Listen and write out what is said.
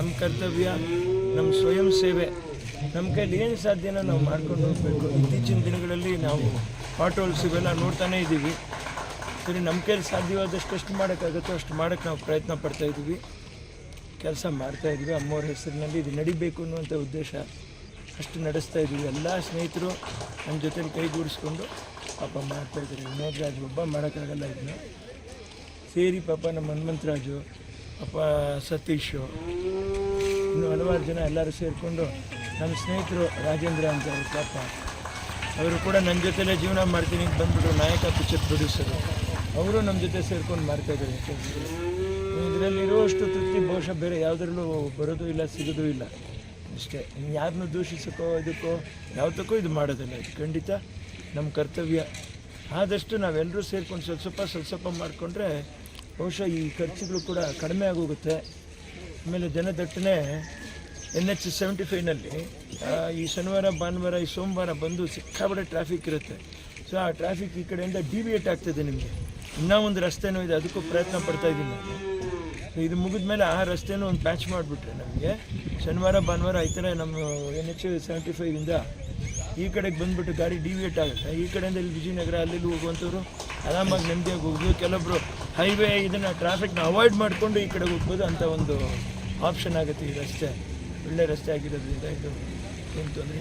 ನಮ್ಮ ಕರ್ತವ್ಯ, ನಮ್ಮ ಸ್ವಯಂ ಸೇವೆ, ನಮ್ಮ ಕೈಲಿ ಏನು ಸಾಧ್ಯನೋ ನಾವು ಮಾಡ್ಕೊಂಡು ಹೋಗಬೇಕು. ಇತ್ತೀಚಿನ ದಿನಗಳಲ್ಲಿ ನಾವು ಆಟೋಲ್ಸ್ ಇವೆಲ್ಲ ನೋಡ್ತಾನೇ ಇದ್ದೀವಿ. ಸರಿ, ನಮ್ಮ ಕೈಲಿ ಸಾಧ್ಯವಾದಷ್ಟು ಎಷ್ಟು ಮಾಡೋಕ್ಕಾಗುತ್ತೋ ಅಷ್ಟು ಮಾಡೋಕ್ಕೆ ನಾವು ಪ್ರಯತ್ನ ಪಡ್ತಾಯಿದ್ದೀವಿ, ಕೆಲಸ ಮಾಡ್ತಾಯಿದ್ವಿ. ಅಮ್ಮವ್ರ ಹೆಸರಿನಲ್ಲಿ ಇದು ನಡಿಬೇಕು ಅನ್ನುವಂಥ ಉದ್ದೇಶ ಅಷ್ಟು ನಡೆಸ್ತಾ ಇದ್ದೀವಿ. ಎಲ್ಲ ಸ್ನೇಹಿತರು ನಮ್ಮ ಜೊತೆಲಿ ಕೈಗೂಡಿಸ್ಕೊಂಡು ಪಾಪ ಮಾಡ್ತಾಯಿದ್ದಾರೆ. ವಿನೋದ್ ರಾಜು ಒಬ್ಬ ಮಾಡೋಕ್ಕಾಗಲ್ಲ, ಇದನ್ನ ಸೇರಿ ಪಾಪ ನಮ್ಮ ಹನುಮಂತರಾಜು, ಪಾಪ ಸತೀಶು, ಇನ್ನು ಹಲವಾರು ಜನ ಎಲ್ಲರೂ ಸೇರಿಕೊಂಡು, ನಮ್ಮ ಸ್ನೇಹಿತರು ರಾಜೇಂದ್ರ ಅಂತ ಅವರು ಪಾಪ ಅವರು ಕೂಡ ನನ್ನ ಜೊತೆಲೇ ಜೀವನ ಮಾಡ್ತೀನಿ ಅಂತ ಬಂದ್ಬಿಟ್ಟು ನಾಯಕ ಪಿಕ್ಚರ್ ಪ್ರೊಡ್ಯೂಸರು, ಅವರು ನಮ್ಮ ಜೊತೆ ಸೇರ್ಕೊಂಡು ಮಾಡ್ತಾಯಿದ್ದಾರೆ. ಇದರಲ್ಲಿರುವಷ್ಟು ತೃಪ್ತಿ ಬಹುಶಃ ಬೇರೆ ಯಾವುದರಲ್ಲೂ ಬರೋದು ಇಲ್ಲ, ಸಿಗೋದು ಇಲ್ಲ ಅಷ್ಟೇ. ಯಾರನ್ನೂ ದೂಷಿಸೋಕ್ಕೋ ಇದಕ್ಕೋ ಯಾವುದಕ್ಕೂ ಇದು ಮಾಡೋದಿಲ್ಲ. ಇದು ಖಂಡಿತ ನಮ್ಮ ಕರ್ತವ್ಯ. ಆದಷ್ಟು ನಾವೆಲ್ಲರೂ ಸೇರ್ಕೊಂಡು ಸ್ವಲ್ಪ ಮಾಡಿಕೊಂಡ್ರೆ ಬಹುಶಃ ಈ ಖರ್ಚುಗಳು ಕೂಡ ಕಡಿಮೆ ಆಗೋಗುತ್ತೆ. ಆಮೇಲೆ ಜನದಟ್ಟಣೆ NH75ನಲ್ಲಿ ಈ ಶನಿವಾರ ಭಾನುವಾರ ಈ ಸೋಮವಾರ ಬಂದು ಸಿಕ್ಕಾಬಡೆ ಟ್ರಾಫಿಕ್ ಇರುತ್ತೆ. ಸೊ ಆ ಟ್ರಾಫಿಕ್ ಈ ಕಡೆಯಿಂದ ಡಿವಿಯೇಟ್ ಆಗ್ತದೆ. ನಿಮಗೆ ಇನ್ನೂ ಒಂದು ರಸ್ತೆನೂ ಇದೆ, ಅದಕ್ಕೂ ಪ್ರಯತ್ನ ಪಡ್ತಾಯಿದ್ದೀನಿ ನಾನು. ಇದು ಮುಗಿದ ಮೇಲೆ ಆ ರಸ್ತೆನೂ ಒಂದು ಪ್ಯಾಚ್ ಮಾಡಿಬಿಟ್ರೆ ನಮಗೆ ಶನಿವಾರ ಭಾನುವಾರ ಈ ಥರ ನಮ್ಮ NH75ಇಂದ ಈ ಕಡೆಗೆ ಬಂದುಬಿಟ್ಟು ಗಾಡಿ ಡಿವಿಯೇಟ್ ಆಗುತ್ತೆ. ಈ ಕಡೆಯಿಂದ ಇಲ್ಲಿ ವಿಜಯನಗರ ಅಲ್ಲಿ ಹೋಗುವಂಥವ್ರು ಆರಾಮಾಗಿ ನೆಮ್ಮದಿಯಾಗಿ ಹೋಗ್ಬೋದು. ಕೆಲವೊಬ್ಬರು ಹೈವೇ ಇದನ್ನು ಟ್ರಾಫಿಕ್ನ ಅವಾಯ್ಡ್ ಮಾಡಿಕೊಂಡು ಈ ಕಡೆಗೆ ಹೋಗ್ಬೋದು ಅಂತ ಒಂದು ಆಪ್ಷನ್ ಆಗುತ್ತೆ. ಈ ರಸ್ತೆ ಒಳ್ಳೆ ರಸ್ತೆ ಆಗಿರೋದ್ರಿಂದ ಇದು ಏನು ತೊಂದರೆ.